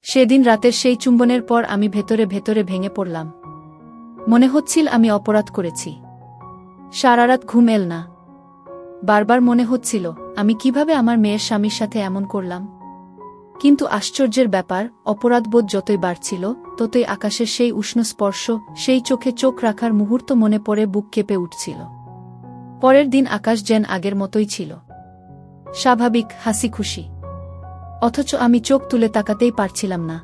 সেদিন রাতের সেই চুম্বনের পর আমি ভেতরে ভেতরে ভেঙে পড়লাম। মনে হচ্ছিল আমি অপরাধ করেছি। সারারাত ঘুম এল না। বারবার মনে হচ্ছিল আমি কিভাবে আমার মেয়ের স্বামীর সাথে এমন করলাম। কিন্তু আশ্চর্যের ব্যাপার, অপরাধবোধ যতই বাড়ছিল ততই আকাশের সেই উষ্ণ স্পর্শ, সেই চোখে চোখ রাখার মুহূর্ত মনে পড়ে বুক কেঁপে উঠছিল। পরের দিন আকাশ যেন আগের মতোই ছিল, স্বাভাবিক, হাসি খুশি। অথচ আমি চোখ তুলে তাকাতেই পারছিলাম না।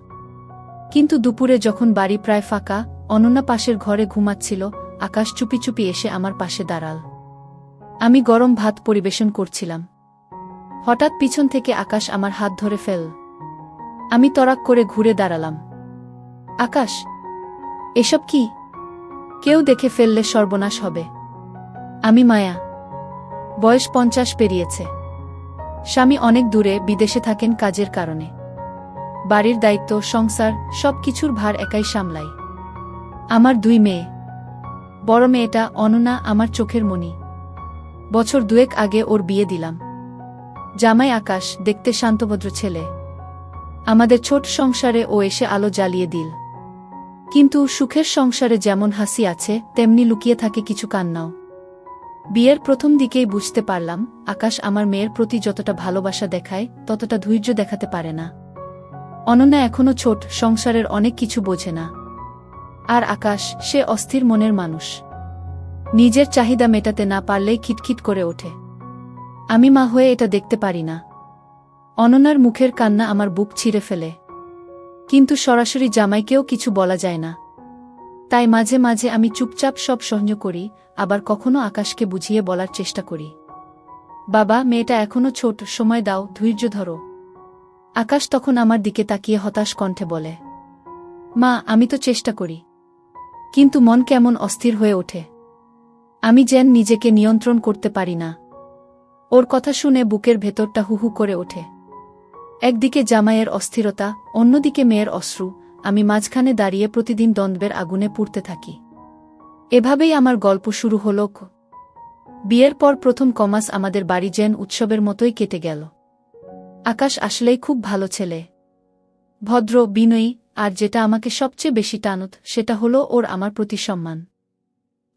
কিন্তু দুপুরে যখন বাড়ি প্রায় ফাঁকা, অনন্যা পাশের ঘরে ঘুমাচ্ছিল, আকাশ চুপি চুপি এসে আমার পাশে দাঁড়াল। আমি গরম ভাত পরিবেশন করছিলাম। হঠাৎ পিছন থেকে আকাশ আমার হাত ধরে ফেল। আমি তড়াক করে ঘুরে দাঁড়ালাম। আকাশ, এসব কি? কেউ দেখে ফেললে সর্বনাশ হবে। আমি মায়া, বয়স 50 পেরিয়েছে। স্বামী অনেক দূরে বিদেশে থাকেন কাজের কারণে। বাড়ির দায়িত্ব, সংসার, সব কিছুর ভার একাই সামলাই। আমার 2 মেয়ে। বড় মেয়েটা অনন্যা আমার চোখের মণি। বছর 2 আগে ওর বিয়ে দিলাম। জামাই আকাশ, দেখতে শান্তভদ্র ছেলে। আমাদের ছোট সংসারে ও এসে আলো জ্বালিয়ে দিল। কিন্তু সুখের সংসারে যেমন হাসি আছে তেমনি লুকিয়ে থাকে কিছু কান্নাও। বিয়ের প্রথম দিকেই বুঝতে পারলাম আকাশ আমার মেয়ের প্রতি যতটা ভালোবাসা দেখায় ততটা ধৈর্য দেখাতে পারে না। অনন্যা এখনো ছোট, সংসারের অনেক কিছু বোঝে না। আর আকাশ, সে অস্থির মনের মানুষ। নিজের চাহিদা মেটাতে না পারলেই খিটখিট করে ওঠে। আমি মা হয়ে এটা দেখতে পারি না। অনন্যার মুখের কান্না আমার বুক ছিঁড়ে ফেলে। কিন্তু সরাসরি জামাইকেও কিছু বলা যায় না। তাই মাঝে মাঝে আমি চুপচাপ সব সহ্য করি, আবার কখনো আকাশকে বুঝিয়ে বলার চেষ্টা করি। বাবা, মেয়েটা এখনো ছোট, সময় দাও, ধৈর্য ধরো। আকাশ তখন আমার দিকে তাকিয়ে হতাশ কণ্ঠে বলে, মা, আমি তো চেষ্টা করি, কিন্তু মন কেমন অস্থির হয়ে ওঠে। আমি যেন নিজেকে নিয়ন্ত্রণ করতে পারি না। ওর কথা শুনে বুকের ভেতরটা হুহু করে ওঠে। একদিকে জামাইয়ের অস্থিরতা, অন্যদিকে মেয়ের অশ্রু, আমি মাঝখানে দাঁড়িয়ে প্রতিদিন দ্বন্দ্বের আগুনে পুড়তে থাকি। এভাবেই আমার গল্প শুরু হল। বিয়ের পর প্রথম কমাস আমাদের বাড়ি যেন উৎসবের মতোই কেটে গেল। আকাশ আসলেই খুব ভালো ছেলে, ভদ্র, বিনয়ী, আর যেটা আমাকে সবচেয়ে বেশি টানত সেটা হলো ওর আমার প্রতি সম্মান।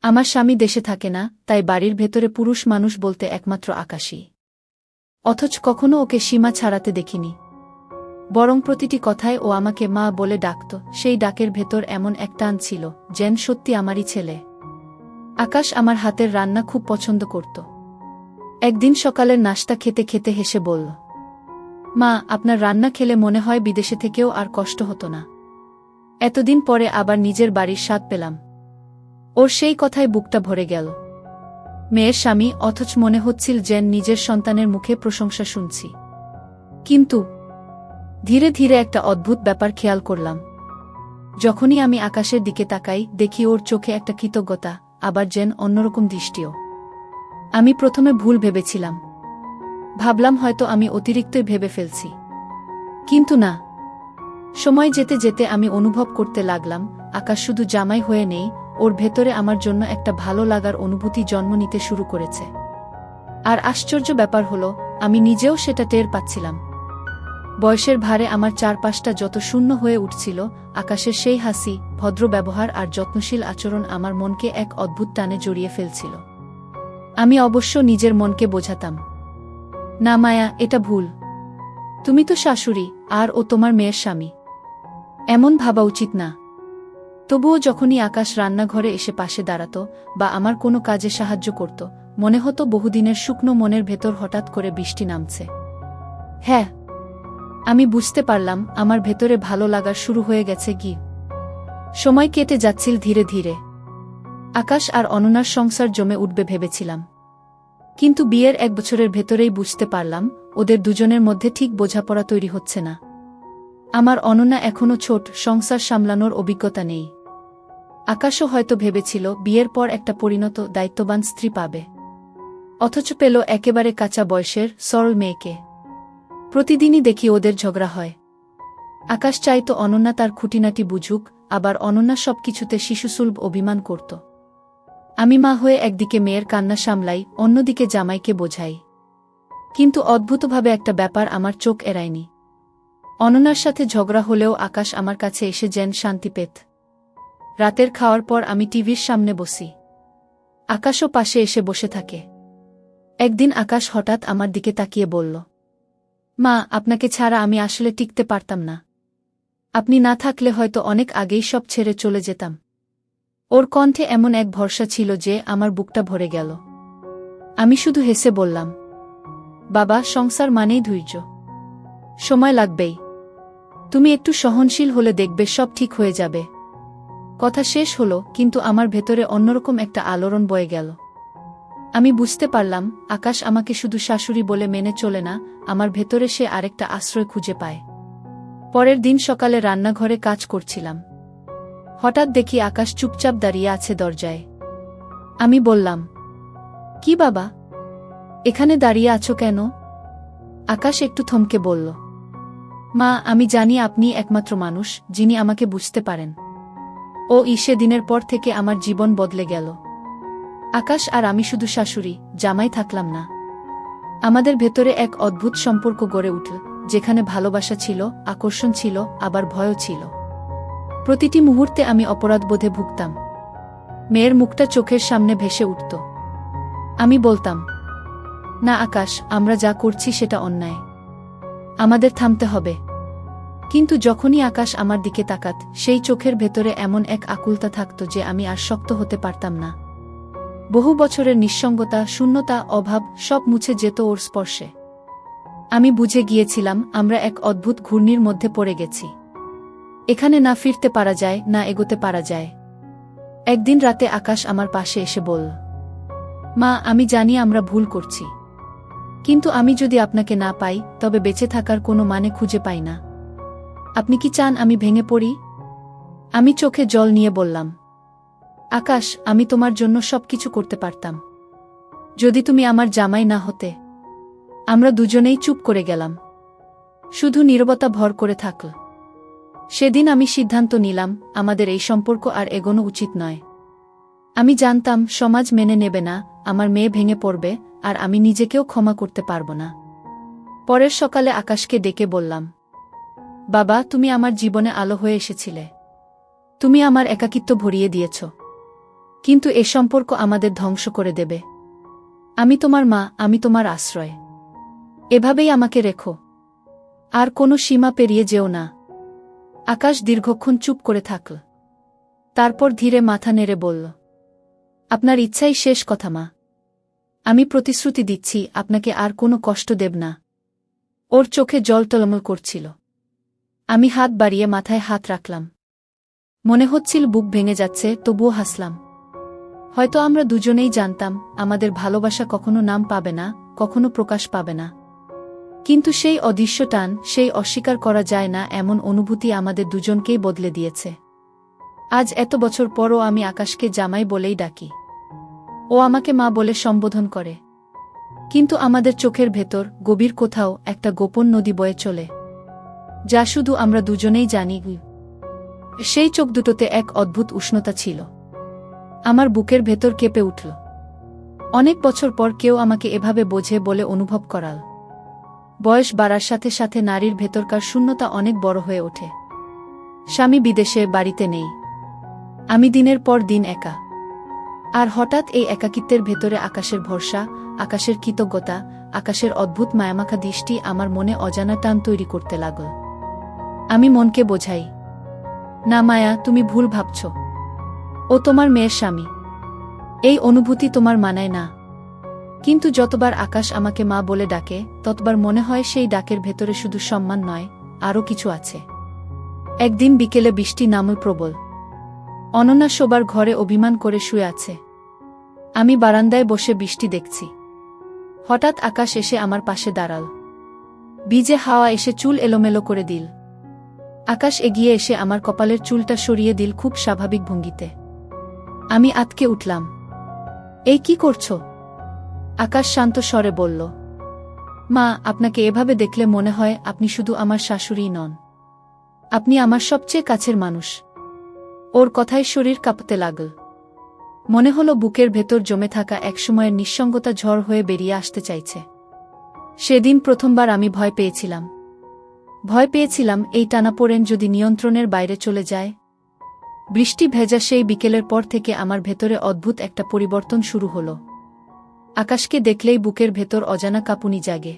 আমার স্বামী দেশে থাকে না, তাই বাড়ির ভেতরে পুরুষ মানুষ বলতে একমাত্র আকাশই। অথচ কখনো ওকে সীমা ছাড়াতে দেখিনি। বরং প্রতিটি কথায় ও আমাকে মা বলে ডাকত। সেই ডাকের ভেতর এমন এক টান ছিল, যেন সত্যি আমারই ছেলে। আকাশ আমার হাতের রান্না খুব পছন্দ করত। একদিন সকালের নাশতা খেতে খেতে হেসে বলল, মা, আপনার রান্না খেলে মনে হয় বিদেশে থেকেও আর কষ্ট হতো না। এতদিন পরে আবার নিজের বাড়ির স্বাদ পেলাম। ওর সেই কথায় বুকটা ভরে গেল। মেয়ের স্বামী, অথচ মনে হচ্ছিল যেন নিজের সন্তানের মুখে প্রশংসা শুনছি। কিন্তু ধীরে ধীরে একটা অদ্ভুত ব্যাপার খেয়াল করলাম। যখনই আমি আকাশের দিকে তাকাই, দেখি ওর চোখে একটা কৃতজ্ঞতা, আবার যেন অন্যরকম দৃষ্টিও। আমি প্রথমে ভুল ভেবেছিলাম। ভাবলাম হয়তো আমি অতিরিক্তই ভেবে ফেলছি। কিন্তু না, সময় যেতে যেতে আমি অনুভব করতে লাগলাম আকাশ শুধু জামাই হয়ে নেই, ওর ভেতরে আমার জন্য একটা ভালো লাগার অনুভূতি জন্ম নিতে শুরু করেছে। আর আশ্চর্য ব্যাপার হলো, আমি নিজেও সেটা টের পাচ্ছিলাম। বয়সের ভারে আমার চারপাশটা যত শূন্য হয়ে উঠছিল, আকাশের সেই হাসি, ভদ্র ব্যবহার আর যত্নশীল আচরণ আমার মনকে এক অদ্ভুত টানে জড়িয়ে ফেলছিল। আমি অবশ্য নিজের মনকে বোঝাতাম, না মায়া, এটা ভুল। তুমি তো শাশুড়ি, আর ও তোমার মেয়ের স্বামী। এমন ভাবা উচিত না। তবুও যখনই আকাশ রান্নাঘরে এসে পাশে দাঁড়াত বা আমার কোনো কাজে সাহায্য করত, মনে হতো বহুদিনের শুকনো মনের ভেতর হঠাৎ করে বৃষ্টি নামছে। হ্যাঁ, আমি বুঝতে পারলাম আমার ভেতরে ভালো লাগার শুরু হয়ে গেছে। সময় কেটে যাচ্ছিল ধীরে ধীরে। আকাশ আর অনন্যার সংসার জমে উঠবে ভেবেছিলাম। কিন্তু বিয়ের 1 বছরের ভেতরেই বুঝতে পারলাম ওদের দুজনের মধ্যে ঠিক বোঝাপড়া তৈরি হচ্ছে না। আমার অনন্যা এখনো ছোট, সংসার সামলানোর অভিজ্ঞতা নেই। আকাশও হয়তো ভেবেছিল বিয়ের পর একটা পরিণত, দায়িত্ববান স্ত্রী পাবে। অথচ পেল একেবারে কাঁচা বয়সের সরল মেয়েকে। প্রতিদিনই দেখি ওদের ঝগড়া হয়। আকাশ চাইতো অনন্যা তার খুঁটিনাটি বুঝুক, আবার অনন্যা সবকিছুতে শিশুসুলভ অভিমান করত। আমি মা হয়ে একদিকে মেয়ের কান্না সামলাই, অন্যদিকে জামাইকে বোঝাই। কিন্তু অদ্ভুতভাবে একটা ব্যাপার আমার চোখ এড়ায়নি। অনন্যার সাথে ঝগড়া হলেও আকাশ আমার কাছে এসে যেন শান্তি পেত। রাতের খাওয়ার পর আমি টিভির সামনে বসি। আকাশও পাশে এসে বসে থাকে। একদিন আকাশ হঠাৎ আমার দিকে তাকিয়ে বলল, মা, আপনাকে ছাড়া আমি আসলে টিকতে পারতাম না। আপনি না থাকলে হয়তো অনেক আগেই সব ছেড়ে চলে যেতাম। ওর কণ্ঠে এমন এক ভরসা ছিল যে আমার বুকটা ভরে গেল। আমি শুধু হেসে বললাম, বাবা, সংসার মানেই ধৈর্য। সময় লাগবেই। তুমি একটু সহনশীল হলে দেখবে সব ঠিক হয়ে যাবে। কথা শেষ হলো, কিন্তু আমার ভেতরে অন্যরকম একটা আলোড়ন বয়ে গেল। আমি বুঝতে পারলাম, আকাশ আমাকে শুধু শাশুড়ি বলে মেনে চলে না, আমার ভেতরে সে আরেকটা আশ্রয় খুঁজে পায়। পরের দিন সকালে রান্নাঘরে কাজ করছিলাম। হঠাৎ দেখি আকাশ চুপচাপ দাঁড়িয়ে আছে দরজায়। আমি বললাম, কি বাবা, এখানে দাঁড়িয়ে আছো কেন? আকাশ একটু থমকে বলল, মা, আমি জানি আপনি একমাত্র মানুষ যিনি আমাকে বুঝতে পারেন। সে দিনের পর থেকে আমার জীবন বদলে গেল। আকাশ আর আমি শুধু শাশুড়ি জামাই থাকলাম না। আমাদের ভেতরে এক অদ্ভুত সম্পর্ক গড়ে উঠল, যেখানে ভালোবাসা ছিল, আকর্ষণ ছিল, আবার ভয়ও ছিল। প্রতিটি মুহূর্তে আমি অপরাধবোধে ভুগতাম। মেয়ের মুখটা চোখের সামনে ভেসে উঠত। আমি বলতাম, না আকাশ, আমরা যা করছি সেটা অন্যায়। আমাদের থামতে হবে। কিন্তু যখনই আকাশ আমার দিকে তাকাত, সেই চোখের ভেতরে এমন এক আকুলতা থাকত যে আমি আর শক্ত হতে পারতাম না। বহু বছরের নিঃসঙ্গতা, শূন্যতা, অভাব সব মুছে যেত ওর স্পর্শে। আমি বুঝে গিয়েছিলাম, আমরা এক অদ্ভুত ঘূর্ণির মধ্যে পড়ে গেছি। এখানে না ফিরতে পারা যায়, না এগোতে পারা যায়। একদিন রাতে আকাশ আমার পাশে এসে বলল, মা, আমি জানি আমরা ভুল করছি, কিন্তু আমি যদি আপনাকে না পাই তবে বেঁচে থাকার কোনো মানে খুঁজে পাই না। আপনি কি চান আমি ভেঙে পড়ি? আমি চোখে জল নিয়ে বললাম, আকাশ, আমি তোমার জন্য সবকিছু করতে পারতাম, যদি তুমি আমার জামাই না হতে। আমরা দুজনেই চুপ করে গেলাম। শুধু নীরবতা ভর করে থাকল। সেদিন আমি সিদ্ধান্ত নিলাম, আমাদের এই সম্পর্ক আর এগোনো উচিত নয়। আমি জানতাম সমাজ মেনে নেবে না, আমার মেয়ে ভেঙে পড়বে, আর আমি নিজেকেও ক্ষমা করতে পারব না। পরের সকালে আকাশকে ডেকে বললাম, বাবা, তুমি আমার জীবনে আলো হয়ে এসেছিলে। তুমি আমার একাকিত্ব ভরিয়ে দিয়েছ, কিন্তু এ সম্পর্ক আমাদের ধ্বংস করে দেবে। আমি তোমার মা, আমি তোমার আশ্রয়। এভাবেই আমাকে রেখো, আর কোনো সীমা পেরিয়ে যেও না। আকাশ দীর্ঘক্ষণ চুপ করে থাকল। তারপর ধীরে মাথা নেড়ে বলল, আপনার ইচ্ছাই শেষ কথা মা। আমি প্রতিশ্রুতি দিচ্ছি, আপনাকে আর কোনো কষ্ট দেব না। ওর চোখে জল টলমল করছিল। আমি হাত বাড়িয়ে মাথায় হাত রাখলাম। মনে হচ্ছিল বুক ভেঙে যাচ্ছে, তবুও হাসলাম। হয়তো আমরা দুজনেই জানতাম, আমাদের ভালোবাসা কখনো নাম পাবে না, কখনো প্রকাশ পাবে না। কিন্তু সেই অদৃশ্য টান, সেই অস্বীকার করা যায় না এমন অনুভূতি আমাদের দুজনকেই বদলে দিয়েছে। আজ এত বছর পরও আমি আকাশকে জামাই বলেই ডাকি। ও আমাকে মা বলে সম্বোধন করে। কিন্তু আমাদের চোখের ভেতর গভীর কোথাও একটা গোপন নদী বয়ে চলে, যা শুধু আমরা দুজনেই জানি। সেই চোখ দুটোতে এক অদ্ভুত উষ্ণতা ছিল। আমার বুকের ভেতর কেঁপে উঠল। অনেক বছর পর কেউ আমাকে এভাবে বোঝে বলে অনুভব করাল। বয়স বাড়ার সাথে সাথে নারীর ভেতরকার শূন্যতা অনেক বড় হয়ে ওঠে। স্বামী বিদেশে, বাড়িতে নেই। আমি দিনের পর দিন একা। আর হঠাৎ এই একাকিত্বের ভেতরে আকাশের ভরসা, আকাশের কৃতজ্ঞতা, আকাশের অদ্ভুত মায়ামাখা দৃষ্টি আমার মনে অজানা টান তৈরি করতে লাগল। আমি মনকে বোঝাই, না মায়া, তুমি ভুল ভাবছ। ও তোমার মেয়ের স্বামী। এই অনুভূতি তোমার মানায় না। কিন্তু যতবার আকাশ আমাকে মা বলে ডাকে, ততবার মনে হয় সেই ডাকের ভেতরে শুধু সম্মান নয়, আরও কিছু আছে। একদিন বিকেলে বৃষ্টি নামল প্রবল। অনন্যা শোবার ঘরে অভিমান করে শুয়ে আছে। আমি বারান্দায় বসে বৃষ্টি দেখছি। হঠাৎ আকাশ এসে আমার পাশে দাঁড়াল। ভিজে হাওয়া এসে চুল এলোমেলো করে দিল। আকাশ এগিয়ে এসে আমার কপালের চুলটা সরিয়ে দিল খুব স্বাভাবিক ভঙ্গিতে। আমি আঁতকে উঠলাম। এই কি করছো? আকাশ শান্ত স্বরে বলল, মা, আপনাকে এভাবে দেখলে মনে হয় আপনি শুধু আমার শাশুড়িই নন, আপনি আমার সবচেয়ে কাছের মানুষ। ওর কথায় শরীর কাঁপতে লাগল। মনে হলো বুকের ভেতর জমে থাকা একসময়ের নিঃসঙ্গতা ঝড় হয়ে বেরিয়ে আসতে চাইছে। সেদিন প্রথমবার আমি ভয় পেয়েছিলাম। ভয় পেয়েছিলাম এই টানাপোড়েন যদি নিয়ন্ত্রণের বাইরে চলে যায়। বৃষ্টি ভেজা সেই বিকেলের পর থেকে আমার ভেতরে অদ্ভুত একটা পরিবর্তন শুরু হলো। আকাশকে দেখলেই বুকের ভেতর অজানা কাঁপুনি জাগে।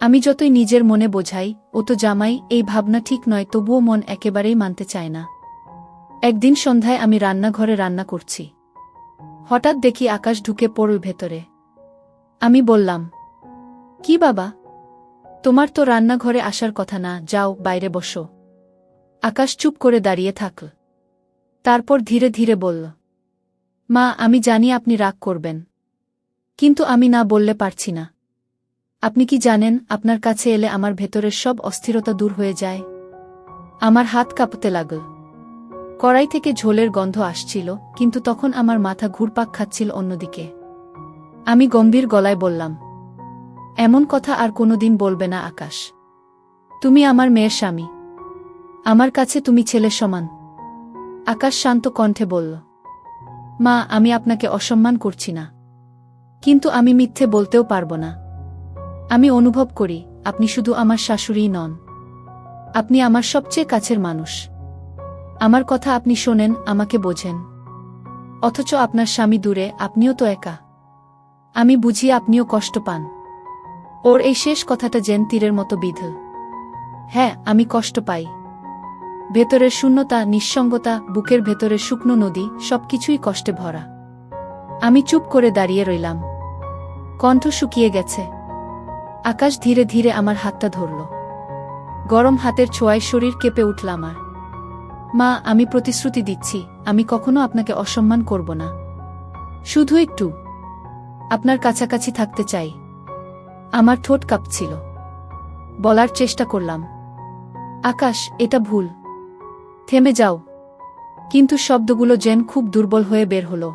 আমি যতই নিজের মনে বোঝাই ও তো জামাই, এই ভাবনা ঠিক নয়, তবুও মন একেবারেই মানতে চায় না। একদিন সন্ধ্যায় আমি রান্নাঘরে রান্না করছি। হঠাৎ দেখি আকাশ ঢুকে পড়ল ভেতরে। আমি বললাম, কি বাবা, তোমার তো রান্নাঘরে আসার কথা না, যাও বাইরে বসো। আকাশ চুপ করে দাঁড়িয়ে থাকল। তারপর ধীরে ধীরে বলল, মা, আমি জানি আপনি রাগ করবেন, কিন্তু আমি না বললে পারছি না। আপনি কি জানেন, আপনার কাছে এলে আমার ভেতরের সব অস্থিরতা দূর হয়ে যায়। আমার হাত কাঁপতে লাগল। কড়াই থেকে ঝোলের গন্ধ আসছিল, কিন্তু তখন আমার মাথা ঘুরপাক খাচ্ছিল অন্যদিকে। আমি গম্ভীর গলায় বললাম, এমন কথা আর কোনোদিন বলবে না আকাশ। তুমি আমার মেয়ের স্বামী, আমার কাছে তুমি ছেলের সমান। আকাশ শান্ত কণ্ঠে বলল, মা, আমি আপনাকে অসম্মান করছি না, কিন্তু আমি মিথ্যে বলতেও পারবো না। আমি অনুভব করি আপনি শুধু আমার শাশুড়িই নন, আপনি আমার সবচেয়ে কাছের মানুষ। আমার কথা আপনি শোনেন, আমাকে বোঝেন। অথচ আপনার স্বামী দূরে, আপনিও তো একা। আমি বুঝি আপনিও কষ্ট পান। ওর এই শেষ কথাটা যেন তীরের মতো বিঁধল। হ্যাঁ, আমি কষ্ট পাই। ভেতরের শূন্যতা, নিঃসঙ্গতা, বুকের ভেতরের শুকনো নদী, সবকিছুই কষ্টে ভরা। আমি চুপ করে দাঁড়িয়ে রইলাম। কণ্ঠ শুকিয়ে গেছে। আকাশ ধীরে ধীরে আমার হাতটা ধরল। গরম হাতের ছোঁয়ায় শরীর কেঁপে উঠল আমার। মা, আমি প্রতিশ্রুতি দিচ্ছি, আমি কখনো আপনাকে অসম্মান করব না। শুধু একটু আপনার কাছাকাছি থাকতে চাই। আমার ঠোঁট কাঁপছিল। বলার চেষ্টা করলাম, আকাশ, এটা ভুল, থেমে যাও। কিন্তু শব্দগুলো যেন খুব দুর্বল হয়ে বের হলো।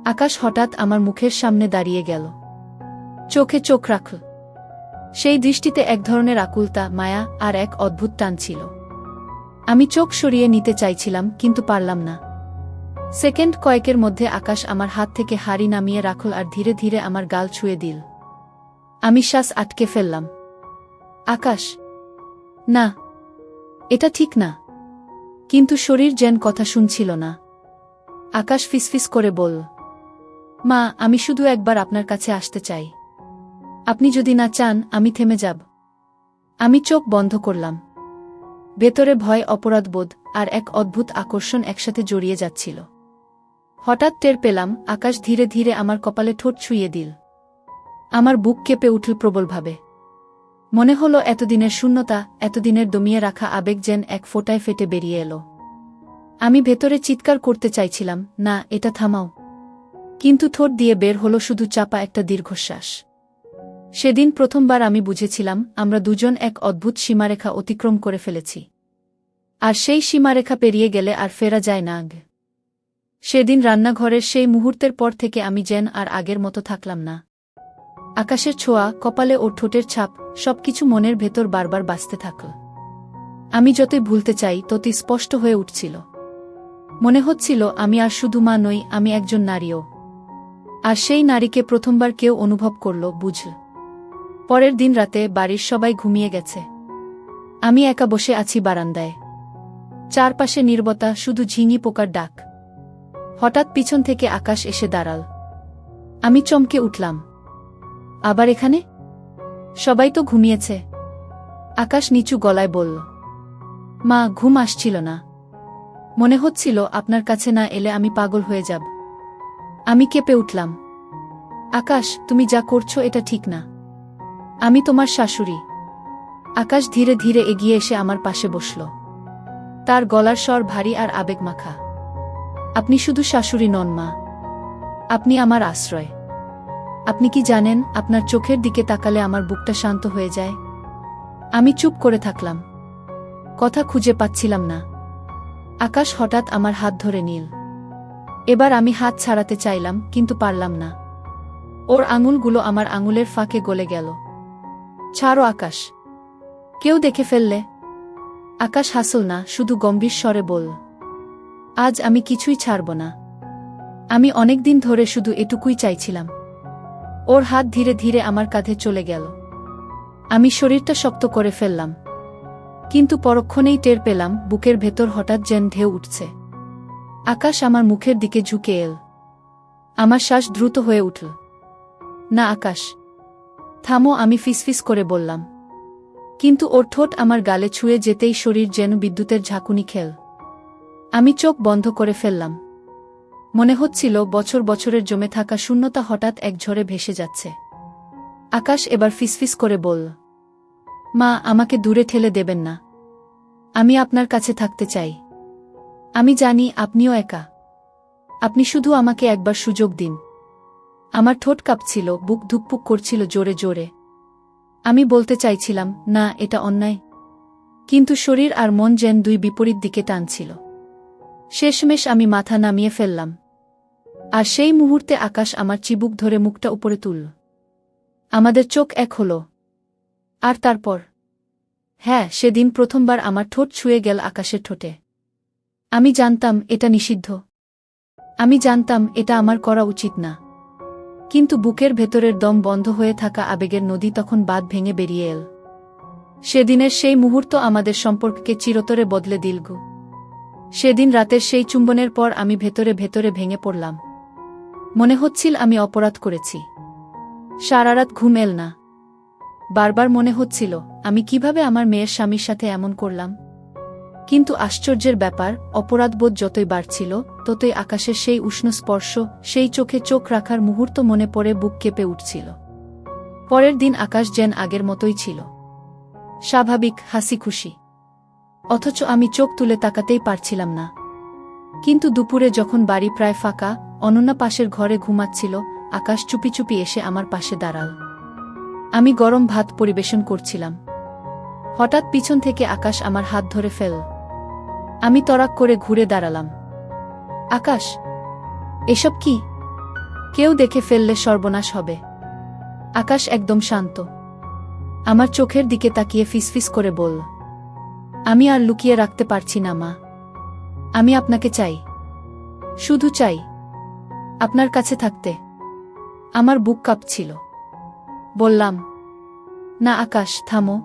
আকাশ হঠাৎ আমার মুখের সামনে দাঁড়িয়ে গেল। চোখে চোখ রাখল। সেই দৃষ্টিতে এক ধরনের আকুলতা, মায়া আর এক অদ্ভুত টান ছিল। আমি চোখ সরিয়ে নিতে চাইছিলাম, কিন্তু পারলাম না। সেকেন্ড কয়েকের মধ্যে আকাশ আমার হাত থেকে হাড়ি নামিয়ে রাখল আর ধীরে ধীরে আমার গাল ছুঁয়ে দিল। আমি শ্বাস আটকে ফেললাম। আকাশ, না, এটা ঠিক না। কিন্তু শরীর যেন কথা শুনছিল না। আকাশ ফিসফিস করে বলল, মা, আমি শুধু একবার আপনার কাছে আসতে চাই। আপনি যদি না চান, আমি থেমে যাব। আমি চোখ বন্ধ করলাম। ভেতরে ভয়, অপরাধবোধ আর এক অদ্ভুত আকর্ষণ একসাথে জড়িয়ে যাচ্ছিল। হঠাৎ টের পেলাম আকাশ ধীরে ধীরে আমার কপালে ঠোঁট ছুঁয়ে দিল। আমার বুক কেঁপে উঠল প্রবলভাবে। মনে হলো এতদিনের শূন্যতা, এতদিনের দমিয়ে রাখা আবেগ যেন এক ফোঁটায় ফেটে বেরিয়ে এলো। আমি ভেতরে চিৎকার করতে চাইছিলাম, না, এটা থামাও। কিন্তু ঠোঁট দিয়ে বের হলো শুধু চাপা একটা দীর্ঘশ্বাস। সেদিন প্রথমবার আমি বুঝেছিলাম আমরা দুজন এক অদ্ভুত সীমারেখা অতিক্রম করে ফেলেছি। আর সেই সীমারেখা পেরিয়ে গেলে আর ফেরা যায় না। সেদিন রান্নাঘরের সেই মুহূর্তের পর থেকে আমি যেন আর আগের মতো থাকলাম না। আকাশের ছোঁয়া, কপালে ওর ঠোঁটের ছাপ, সবকিছু মনের ভেতর বারবার বাজতে থাকল। আমি যতই ভুলতে চাই ততই স্পষ্ট হয়ে উঠছিল। মনে হচ্ছিল আমি আর শুধু মা নই, আমি একজন নারীও। আর সেই নারীকে প্রথমবার কেউ অনুভব করল, বুঝল। পরের দিন রাতে বাড়ির সবাই ঘুমিয়ে গেছে। আমি একা বসে আছি বারান্দায়। চারপাশে নীরবতা, শুধু ঝিঙি পোকার ডাক। হঠাৎ পিছন থেকে আকাশ এসে দাঁড়াল। আমি চমকে উঠলাম। আবার এখানে? সবাই তো ঘুমিয়েছে। আকাশ নিচু গলায় বলল, মা, ঘুম আসছিল না। মনে হচ্ছিল আপনার কাছে না এলে আমি পাগল হয়ে যাব। আমি কেঁপে উঠলাম। আকাশ, তুমি যা করছো এটা ঠিক না। আমি তোমার শাশুড়ি। আকাশ ধীরে ধীরে এগিয়ে এসে আমার পাশে বসল। তার গলার স্বর ভারী আর আবেগমাখা। আপনি শুধু শাশুড়ি নন মা, আপনি আমার আশ্রয়। আপনি কি জানেন, আপনার চোখের দিকে তাকালে আমার বুকটা শান্ত হয়ে যায়। আমি চুপ করে থাকলাম। কথা খুঁজে পাচ্ছিলাম না। আকাশ হঠাৎ আমার হাত ধরে নিল। এবার আমি হাত ছাড়াতে চাইলাম, কিন্তু পারলাম না। ওর আঙুলগুলো আমার আঙুলের ফাঁকে গলে গেল। ছাড়ো আকাশ, কেউ দেখে ফেললে। আকাশ হাসল না, শুধু গম্ভীর স্বরে বলল, আজ আমি কিছুই ছাড়ব না। আমি অনেকদিন ধরে শুধু এটুকুই চাইছিলাম। ওর হাত ধীরে ধীরে আমার কাঁধে চলে গেল। আমি শরীরটা শক্ত করে ফেললাম। কিন্তু পরক্ষণেই টের পেলাম বুকের ভেতর হঠাৎ যেন ঢেউ উঠছে। আকাশ আমার মুখের দিকে ঝুঁকে এল। আমার শ্বাস দ্রুত হয়ে উঠল। না আকাশ, থামো, আমি ফিসফিস করে বললাম। কিন্তু ওর ঠোঁট আমার গালে ছুঁয়ে যেতেই শরীর যেন বিদ্যুতের ঝাঁকুনি খেল। আমি চোখ বন্ধ করে ফেললাম। মনে হচ্ছিল বছর বছরের জমে থাকা শূন্যতা হঠাৎ এক ঝড়ে ভেসে যাচ্ছে। আকাশ এবার ফিসফিস করে বলল, মা, আমাকে দূরে ঠেলে দেবেন না। আমি আপনার কাছে থাকতে চাই। আমি জানি আপনিও একা। আপনি শুধু আমাকে একবার সুযোগ দিন। আমার ঠোঁট কাঁপছিল, বুক ধুকপুক করছিল জোরে জোরে। আমি বলতে চাইছিলাম, না, এটা অন্যায়। কিন্তু শরীর আর মন যেন দুই বিপরীত দিকে টানছিল। শেষমেশ আমি মাথা নামিয়ে ফেললাম। আর সেই মুহূর্তে আকাশ আমার চিবুক ধরে মুখটা উপরে তুলল। আমাদের চোখ এক হলো। আর তারপর, হ্যাঁ, সেদিন প্রথমবার আমার ঠোঁট ছুঁয়ে গেল আকাশের ঠোঁটে। আমি জানতাম এটা নিষিদ্ধ। আমি জানতাম এটা আমার করা উচিত না। কিন্তু বুকের ভেতরের দম বন্ধ হয়ে থাকা আবেগের নদী তখন বাঁধ ভেঙে বেরিয়ে এল। সেদিনের সেই মুহূর্ত আমাদের সম্পর্ককে চিরতরে বদলে দিল। সেদিন রাতের সেই চুম্বনের পর আমি ভেতরে ভেতরে ভেঙে পড়লাম। মনে হচ্ছিল আমি অপরাধ করেছি। সারা রাত ঘুম এল না। বারবার মনে হচ্ছিল, আমি কিভাবে আমার মেয়ের স্বামীর সাথে এমন করলাম। কিন্তু আশ্চর্যের ব্যাপার, অপরাধবোধ যতই বাড়ছিল ততই আকাশের সেই উষ্ণ স্পর্শ, সেই চোখে চোখ রাখার মুহূর্ত মনে পড়ে বুক কেঁপে উঠছিল। পরের দিন আকাশ যেন আগের মতোই ছিল, স্বাভাবিক, হাসি খুশি। অথচ আমি চোখ তুলে তাকাতেই পারছিলাম না। কিন্তু দুপুরে যখন বাড়ি প্রায় ফাঁকা, অনন্যা পাশের ঘরে ঘুমাচ্ছিল, আকাশ চুপি চুপি এসে আমার পাশে দাঁড়াল। আমি গরম ভাত পরিবেশন করছিলাম। হঠাৎ পিছন থেকে আকাশ আমার হাত ধরে ফেল। আমি তড়াক করে ঘুরে দাঁড়ালাম। আকাশ, এসব কি? কেউ দেখে ফেললে সর্বনাশ হবে। আকাশ একদম শান্ত। আমার চোখের দিকে তাকিয়ে ফিসফিস করে বলল, আমি আর লুকিয়ে রাখতে পারছি না মা। আমি আপনাকে চাই। শুধু চাই আপনার কাছে থাকতে। আমার বুক কাঁপছিল। বললাম, না আকাশ, থামো।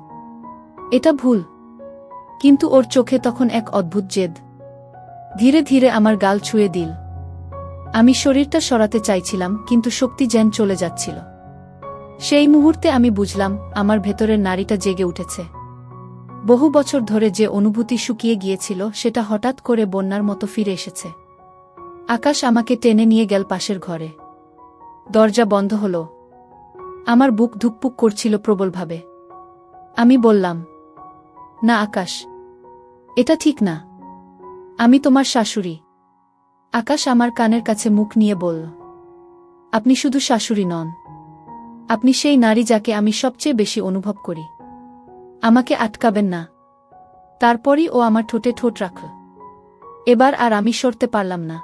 এটা ভুল। কিন্তু ওর চোখে তখন এক অদ্ভুত জেদ। ধীরে ধীরে আমার গাল ছুঁয়ে দিল। আমি শরীরটা সরাতে চাইছিলাম, কিন্তু শক্তি যেন চলে যাচ্ছিল। সেই মুহূর্তে আমি বুঝলাম, আমার ভেতরের নারীটা জেগে উঠেছে। বহু বছর ধরে যে অনুভূতি শুকিয়ে গিয়েছিল সেটা হঠাৎ করে বন্যার মতো ফিরে এসেছে। আকাশ আমাকে টেনে নিয়ে গেল পাশের ঘরে। দরজা বন্ধ হলো। আমার বুক ধুকপুক করছিল প্রবলভাবে। আমি বললাম, না আকাশ, এটা ঠিক না। আমি তোমার শাশুড়ি। আকাশ আমার কানের কাছে মুখ নিয়ে বলল, আপনি শুধু শাশুড়ি নন, আপনি সেই নারী যাকে আমি সবচেয়ে বেশি অনুভব করি। আমাকে আটকাবেন না। তারপরই ও আমার ঠোঁটে ঠোঁট রাখল। এবার আর আমি সরতে পারলাম না।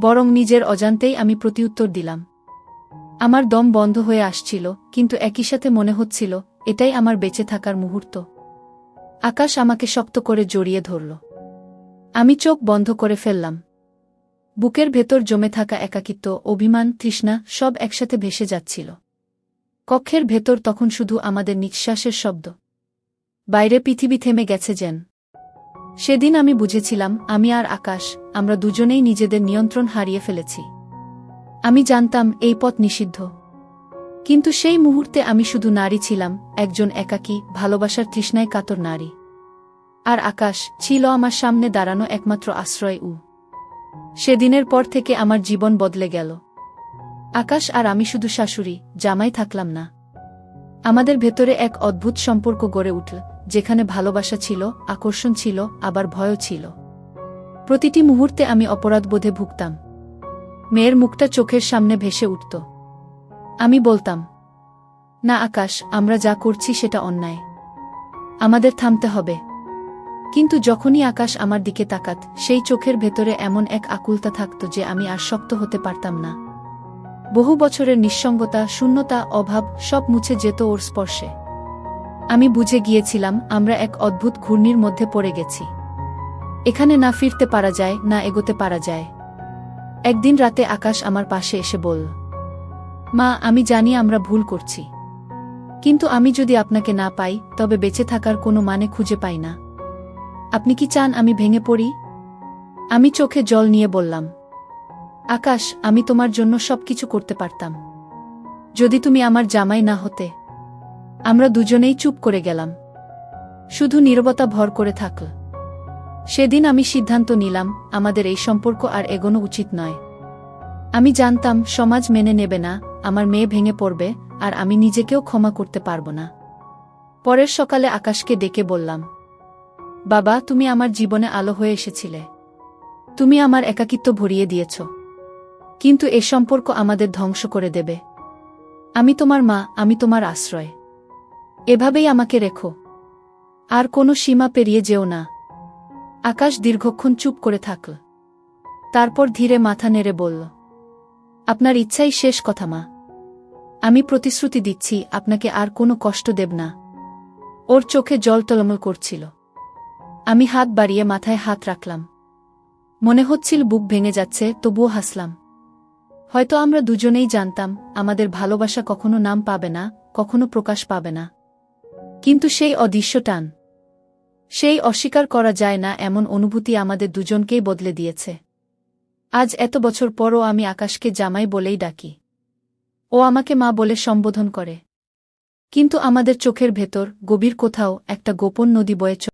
বরং নিজের অজান্তেই আমি প্রতিউত্তর দিলাম। আমার দম বন্ধ হয়ে আসছিল, কিন্তু একই সাথে মনে হচ্ছিল এটাই আমার বেঁচে থাকার মুহূর্ত। আকাশ আমাকে শক্ত করে জড়িয়ে ধরল। আমি চোখ বন্ধ করে ফেললাম। বুকের ভেতর জমে থাকা একাকিত্ব, অভিমান, তৃষ্ণা সব একসাথে ভেসে যাচ্ছিল। কক্ষের ভেতর তখন শুধু আমাদের নিঃশ্বাসের শব্দ। বাইরে পৃথিবী থেমে গেছে যেন। সেদিন আমি বুঝেছিলাম, আমি আর আকাশ, আমরা দুজনেই নিজেদের নিয়ন্ত্রণ হারিয়ে ফেলেছি। আমি জানতাম এই পথ নিষিদ্ধ। কিন্তু সেই মুহূর্তে আমি শুধু নারী ছিলাম, একজন একাকী, ভালোবাসার তৃষ্ণায় কাতর নারী। আর আকাশ ছিল আমার সামনে দাঁড়ানো একমাত্র আশ্রয়। সেদিনের পর থেকে আমার জীবন বদলে গেল। আকাশ আর আমি শুধু শাশুড়ি, জামাই থাকলাম না। আমাদের ভেতরে এক অদ্ভুত সম্পর্ক গড়ে উঠল, যেখানে ভালোবাসা ছিল, আকর্ষণ ছিল, আবার ভয়ও ছিল। প্রতিটি মুহূর্তে আমি অপরাধবোধে ভুগতাম। মেয়ের মুখটা চোখের সামনে ভেসে উঠত। আমি বলতাম, না আকাশ, আমরা যা করছি সেটা অন্যায়। আমাদের থামতে হবে। কিন্তু যখনই আকাশ আমার দিকে তাকাত, সেই চোখের ভেতরে এমন এক আকুলতা থাকত যে আমি আর শক্ত হতে পারতাম না। বহু বছরের নিঃসঙ্গতা, শূন্যতা, অভাব সব মুছে যেত ওর স্পর্শে। আমি বুঝে গিয়েছিলাম আমরা এক অদ্ভুত ঘূর্ণির মধ্যে পড়ে গেছি। এখানে না ফিরতে পারা যায়, না এগোতে পারা যায়। একদিন রাতে আকাশ আমার পাশে এসে বলল, মা, আমি জানি আমরা ভুল করছি। কিন্তু আমি যদি আপনাকে না পাই তবে বেঁচে থাকার কোনো মানে খুঁজে পাই না। আপনি কি চান আমি ভেঙে পড়ি? আমি চোখে জল নিয়ে বললাম, আকাশ, আমি তোমার জন্য সবকিছু করতে পারতাম যদি তুমি আমার জামাই না হতে। আমরা দুজনেই চুপ করে গেলাম, শুধু নীরবতা ভর করে থাকল। সেদিন আমি সিদ্ধান্ত নিলাম আমাদের এই সম্পর্ক আর এগোনো উচিত নয়। আমি জানতাম সমাজ মেনে নেবে না, আমার মেয়ে ভেঙে পড়বে, আর আমি নিজেকেও ক্ষমা করতে পারব না। পরের সকালে আকাশকে ডেকে বললাম, বাবা, তুমি আমার জীবনে আলো হয়ে এসেছিলে। তুমি আমার একাকিত্ব ভরিয়ে দিয়েছ, কিন্তু এ সম্পর্ক আমাদের ধ্বংস করে দেবে। আমি তোমার মা, আমি তোমার আশ্রয়। এভাবেই আমাকে রেখো, আর কোনো সীমা পেরিয়ে যেও না। আকাশ দীর্ঘক্ষণ চুপ করে থাকল, তারপর ধীরে মাথা নেড়ে বলল, আপনার ইচ্ছাই শেষ কথা মা। আমি প্রতিশ্রুতি দিচ্ছি আপনাকে আর কোনো কষ্ট দেব না। ওর চোখে জল টলমল করছিল। আমি হাত বাড়িয়ে মাথায় হাত রাখলাম। মনে হচ্ছিল বুক ভেঙে যাচ্ছে, তবুও হাসলাম। হয়তো আমরা দুজনেই জানতাম আমাদের ভালোবাসা কখনো নাম পাবে না, কখনো প্রকাশ পাবে না, কিন্তু সেই অদৃশ্য টান, সেই অস্বীকার করা যায় না এমন অনুভূতি আমাদের দুজনকেই বদলে দিয়েছে। আজ এত বছর পরও আমি আকাশকে জামাই বলেই ডাকি, ও আমাকে মা বলে সম্বোধন করে, কিন্তু আমাদের চোখের ভেতর গভীর কোথাও একটা গোপন নদী বয়ে